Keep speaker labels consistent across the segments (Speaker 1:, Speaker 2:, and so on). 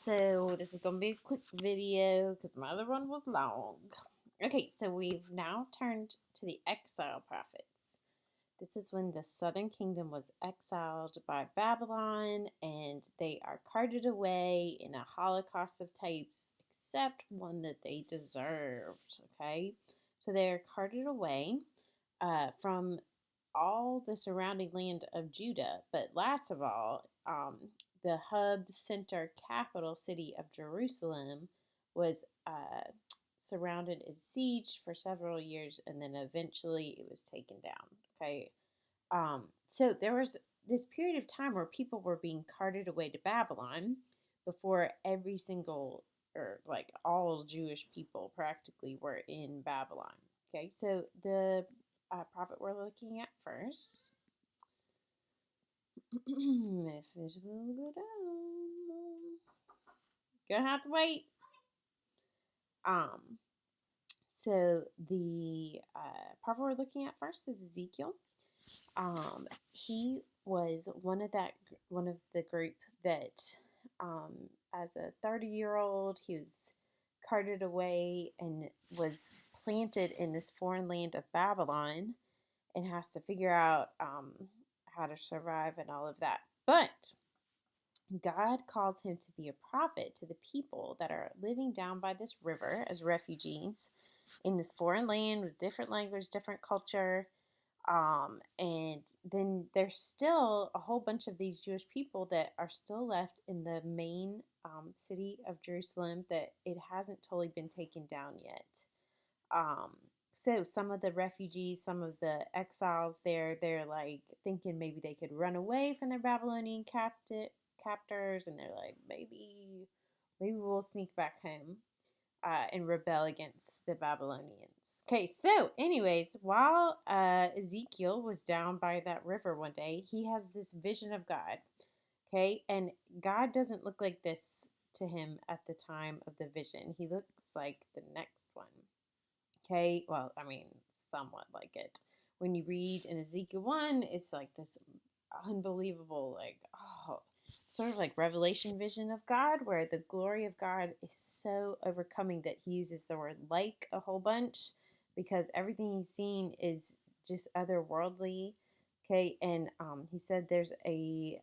Speaker 1: so this is going to be a quick video because my other one was long. Okay, so we've now turned to the exile prophets. This is when the southern kingdom was exiled by Babylon and they are carted away in a holocaust of types, except one that they deserved. Okay, so they're carted away from all the surrounding land of Judah, but last of all, the hub center capital city of Jerusalem was surrounded and sieged for several years, and then eventually it was taken down. Okay, so there was this period of time where people were being carted away to Babylon before every single or like all Jewish people practically were in Babylon. Okay, so the prophet we're looking at first, if it will go down, gonna have to wait. Um, so the prophet we're looking at first is Ezekiel. He was one of the group that, as a 30-year-old, he was carted away and was planted in this foreign land of Babylon, and has to figure out how to survive and all of that. But God calls him to be a prophet to the people that are living down by this river as refugees in this foreign land with different language, different culture. And then there's still a whole bunch of these Jewish people that are still left in the main city of Jerusalem that it hasn't totally been taken down yet. Um, so some of the refugees, some of the exiles there, they're like thinking maybe they could run away from their Babylonian captors, and they're like, maybe we'll sneak back home and rebel against the Babylonians. Okay, so anyways, while Ezekiel was down by that river one day, he has this vision of God. Okay, and God doesn't look like this to him at the time of the vision. He looks like the next one. Okay, well, I mean, somewhat like it. When you read in Ezekiel 1, it's like this unbelievable, like, oh, sort of like revelation vision of God, where the glory of God is so overcoming that he uses the word like a whole bunch because everything he's seen is just otherworldly. Okay, and he said there's a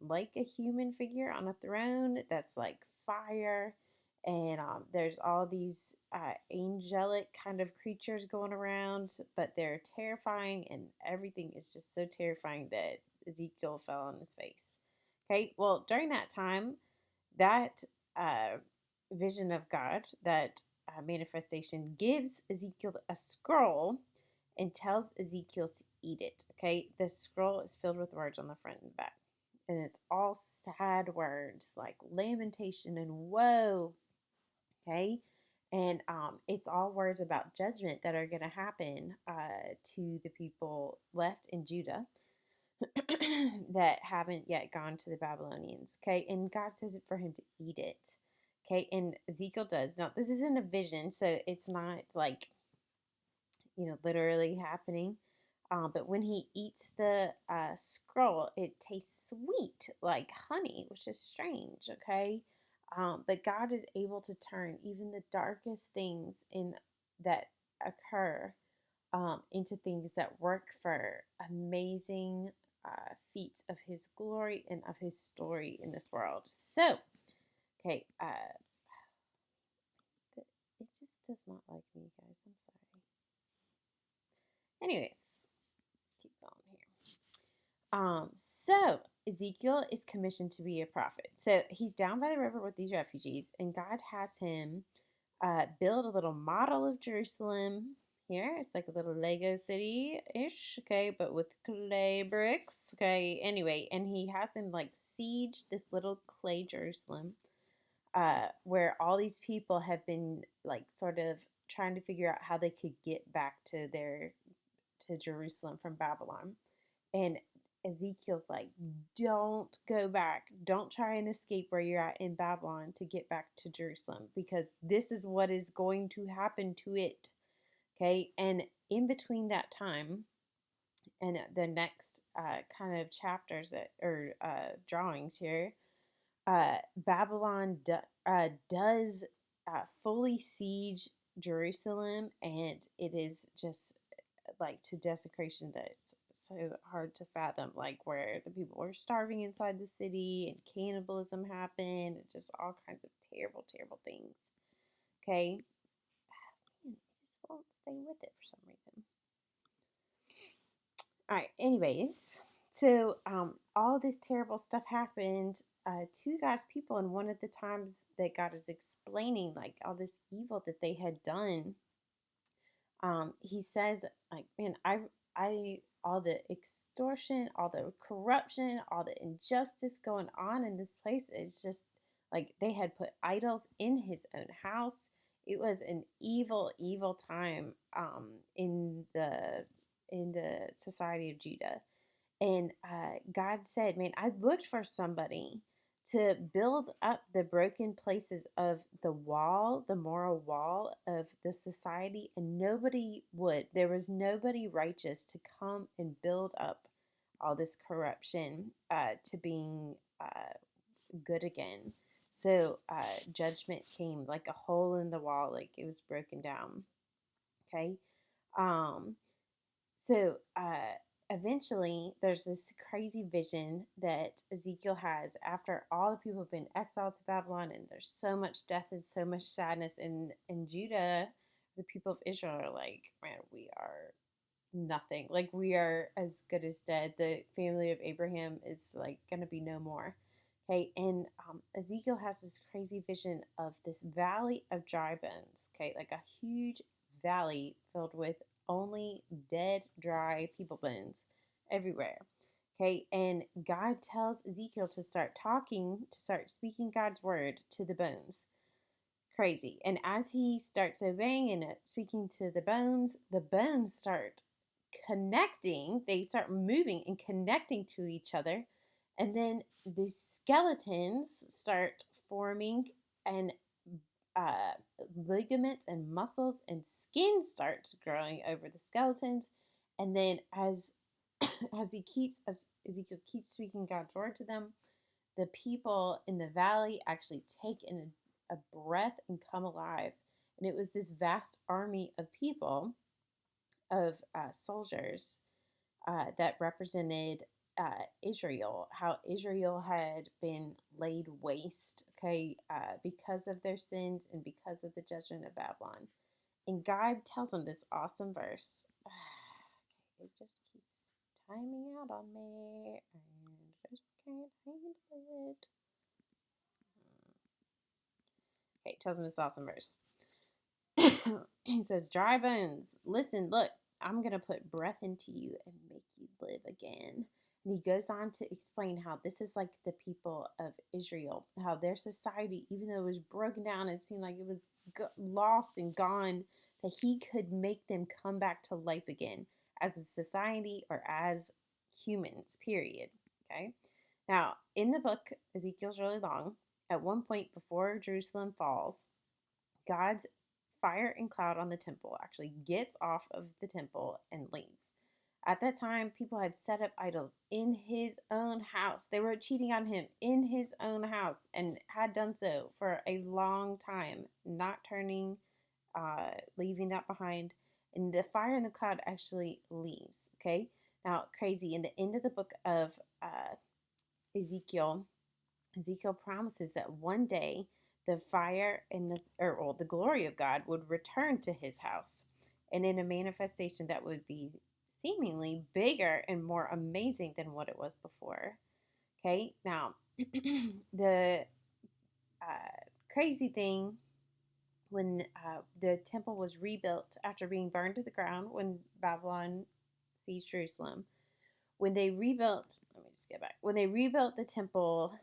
Speaker 1: like a human figure on a throne that's like fire, and there's all these angelic kind of creatures going around, but they're terrifying, and everything is just so terrifying that Ezekiel fell on his face. Okay, well, during that time, that uh, vision of God, that manifestation, gives Ezekiel a scroll and tells Ezekiel to eat it. Okay, the scroll is filled with words on the front and back, and it's all sad words like lamentation and woe. Okay, and it's all words about judgment that are going to happen to the people left in Judah that haven't yet gone to the Babylonians. Okay, and God says it for him to eat it. Okay, and Ezekiel does. Now, this isn't a vision, so it's not like, literally happening. But when he eats the scroll, it tastes sweet like honey, which is strange, okay? But God is able to turn even the darkest things in that occur into things that work for amazing feats of his glory and of his story in this world. So, okay, it just does not like me, guys. I'm sorry. Anyways, keep going here. So Ezekiel is commissioned to be a prophet. So he's down by the river with these refugees, and God has him build a little model of Jerusalem here. It's like a little Lego city ish, okay, but with clay bricks, okay. Anyway, and he has him like siege this little clay Jerusalem, where all these people have been like sort of trying to figure out how they could get back to Jerusalem from Babylon. And Ezekiel's like, don't go back. Don't try and escape where you're at in Babylon to get back to Jerusalem, because this is what is going to happen to it. Okay. And in between that time and the next kind of chapters or drawings here, Babylon does fully siege Jerusalem, and it is just like to desecration that's so hard to fathom, like where the people were starving inside the city and cannibalism happened and just all kinds of terrible, terrible things. Okay. Man, it just won't stay with it for some reason. All right. Anyways, so all this terrible stuff happened to God's people, and one of the times that God is explaining like all this evil that they had done, he says like, man, all the extortion, all the corruption, all the injustice going on in this place, it's just like they had put idols in his own house. It was an evil, evil time in the society of Judah. And God said, man, I looked for somebody to build up the broken places of the wall, the moral wall of the society, and nobody would. There was nobody righteous to come and build up all this corruption to being good again. So judgment came like a hole in the wall, like it was broken down. Okay. Um, so eventually, there's this crazy vision that Ezekiel has after all the people have been exiled to Babylon, and there's so much death and so much sadness in Judah. The people of Israel are like, man, we are nothing. Like, we are as good as dead. The family of Abraham is like going to be no more. Okay, and Ezekiel has this crazy vision of this valley of dry bones. Okay, like a huge valley filled with only dead, dry people bones everywhere. Okay, and God tells Ezekiel to start speaking God's word to the bones. Crazy. And as he starts obeying and speaking to the bones start connecting. They start moving and connecting to each other. And then the skeletons start forming, and uh, ligaments and muscles and skin starts growing over the skeletons. And then as Ezekiel keeps speaking God's word to them, the people in the valley actually take in a breath and come alive. And it was this vast army of people, of soldiers that represented Israel, how Israel had been laid waste, okay, because of their sins and because of the judgment of Babylon. And God tells them this awesome verse. Okay, it just keeps timing out on me, and just can't handle it. Okay, it tells them this awesome verse. He says, dry bones, listen, look, I'm going to put breath into you and make you live again. And he goes on to explain how this is like the people of Israel, how their society, even though it was broken down and seemed like it was lost and gone, that he could make them come back to life again as a society or as humans, period. Okay. Now, in the book, Ezekiel's really long. At one point before Jerusalem falls, God's fire and cloud on the temple actually gets off of the temple and leaves. At that time, people had set up idols in his own house. They were cheating on him in his own house and had done so for a long time, not turning, leaving that behind. And the fire and the cloud actually leaves. Okay. Now, crazy. In the end of the book of Ezekiel, Ezekiel promises that one day the fire and the glory of God would return to his house, and in a manifestation that would be seemingly bigger and more amazing than what it was before. Okay, now the crazy thing, when the temple was rebuilt after being burned to the ground when Babylon seized Jerusalem, when they rebuilt, let me just get back. When they rebuilt the temple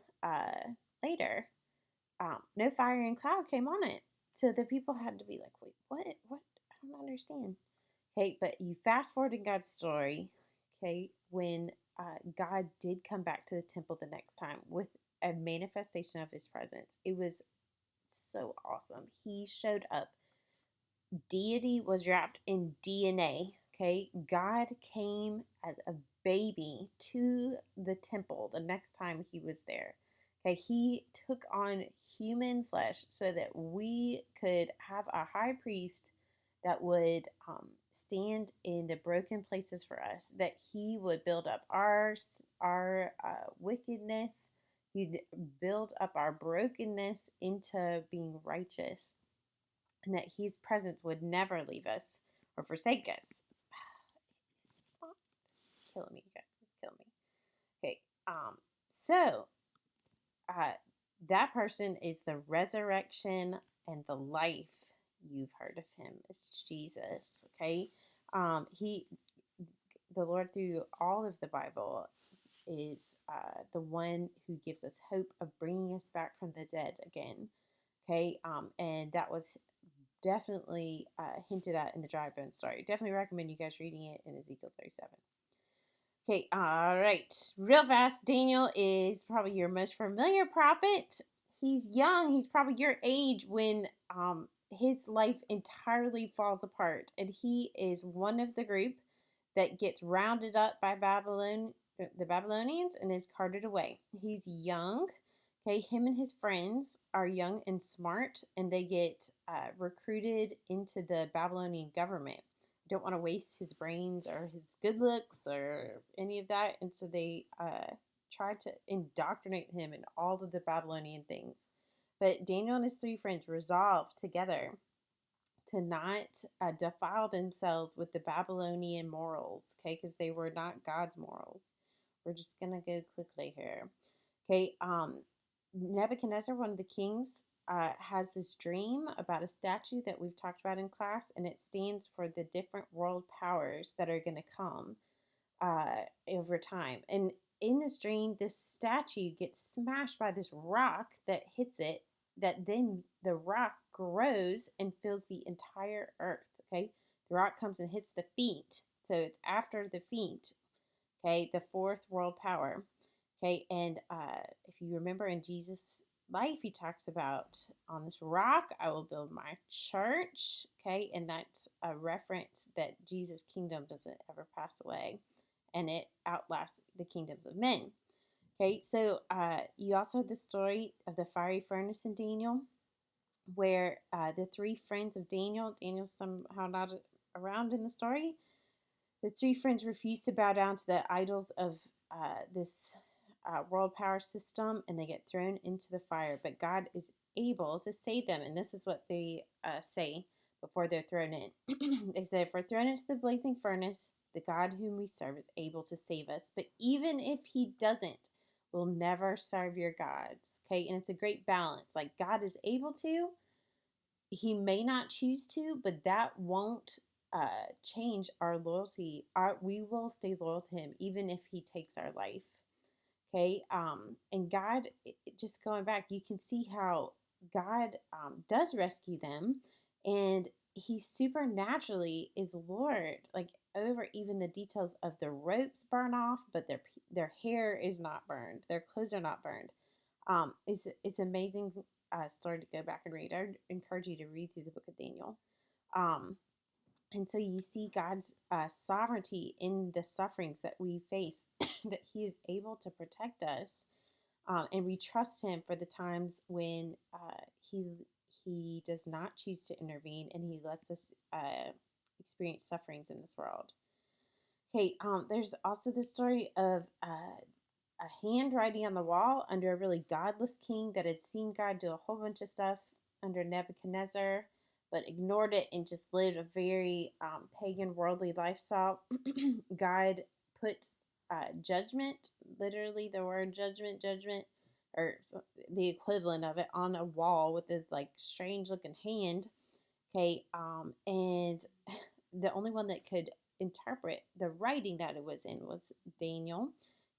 Speaker 1: later, no fire and cloud came on it. So the people had to be like, wait, what? What? I don't understand. Okay, but you fast forward in God's story, okay, when God did come back to the temple the next time with a manifestation of his presence. It was so awesome. He showed up. Deity was wrapped in DNA. Okay, God came as a baby to the temple the next time he was there. Okay, he took on human flesh so that we could have a high priest that would stand in the broken places for us, that he would build up our wickedness, he'd build up our brokenness into being righteous, and that his presence would never leave us or forsake us. It's killing me, you guys. It's killing me. Okay, so uh, that person is the resurrection and the life. You've heard of him. It's Jesus. Okay, he, the Lord, through all of the Bible, is the one who gives us hope of bringing us back from the dead again. Okay, and that was definitely hinted at in the dry bone story. Definitely recommend you guys reading it in Ezekiel 37. Okay, all right. Real fast, Daniel is probably your most familiar prophet. He's young. He's probably your age when his life entirely falls apart, and he is one of the group that gets rounded up by the Babylonians, and is carted away. He's young. Okay, him and his friends are young and smart, and they get recruited into the Babylonian government. Don't want to waste his brains or his good looks or any of that. And so they tried to indoctrinate him in all of the Babylonian things. But Daniel and his three friends resolved together to not defile themselves with the Babylonian morals, okay, because they were not God's morals. We're just going to go quickly here. Okay, Nebuchadnezzar, one of the kings, has this dream about a statue that we've talked about in class, and it stands for the different world powers that are going to come over time. And in this dream, this statue gets smashed by this rock that hits it, that then the rock grows and fills the entire earth. Okay, the rock comes and hits the feet, so it's after the feet. Okay, the fourth world power. Okay, and if you remember in Jesus' life, he talks about on this rock I will build my church. Okay, and that's a reference that Jesus' kingdom doesn't ever pass away, and it outlasts the kingdoms of men. Okay, so you also have the story of the fiery furnace in Daniel, where the three friends of Daniel's somehow not around in the story. The three friends refuse to bow down to the idols of this world power system, and they get thrown into the fire. But God is able to save them, and this is what they say before they're thrown in. They say, "If we're thrown into the blazing furnace, the God whom we serve is able to save us. But even if He doesn't, we'll never serve your gods." Okay, and it's a great balance. Like God is able to, he may not choose to, but that won't change our loyalty. We will stay loyal to him even if he takes our life. Okay, and God, just going back, you can see how God does rescue them, and he supernaturally is Lord, like over even the details of the ropes burn off, but their hair is not burned, their clothes are not burned. It's amazing story to go back and read. I encourage you to read through the book of Daniel. Um, and so you see God's sovereignty in the sufferings that we face, that He is able to protect us, and we trust Him for the times when He does not choose to intervene, and He lets us experience sufferings in this world. Okay, there's also the story of a handwriting on the wall under a really godless king that had seen God do a whole bunch of stuff under Nebuchadnezzar, but ignored it and just lived a very pagan, worldly lifestyle. God put judgment, literally the word judgment, or the equivalent of it, on a wall with this like strange looking hand. Okay, and the only one that could interpret the writing that it was in was Daniel.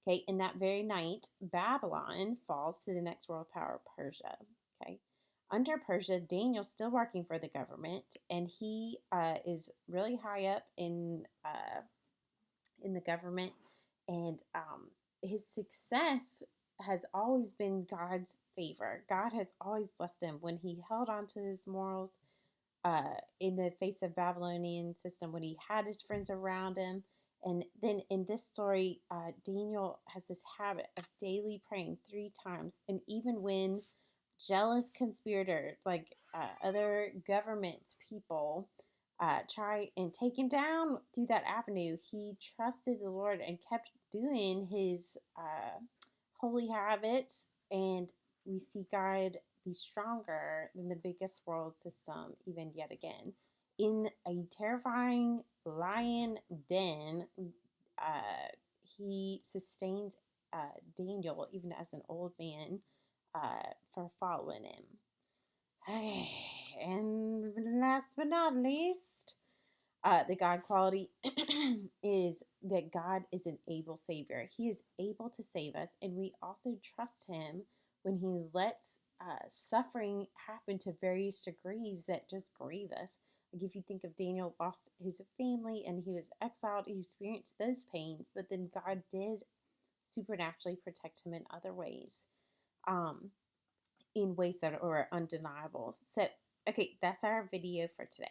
Speaker 1: Okay, and that very night, Babylon falls to the next world power, Persia. Okay, under Persia, Daniel's still working for the government, and he is really high up in the government, and his success has always been God's favor. God has always blessed him when he held on to his morals in the face of Babylonian system, when he had his friends around him, And then in this story, Daniel has this habit of daily praying 3 times. And even when jealous conspirators, like other government people, try and take him down through that avenue, he trusted the Lord and kept doing his holy habits. And we see God be stronger than the biggest world system, even yet again. In a terrifying lion den, uh, he sustains Daniel, even as an old man, for following him. And last but not least, the God quality is that God is an able Savior. He is able to save us, and we also trust Him when He lets suffering happen to various degrees that just grieve us. Like if you think of Daniel lost his family and he was exiled, he experienced those pains, but then God did supernaturally protect him in other ways, in ways that are undeniable. So, okay, that's our video for today.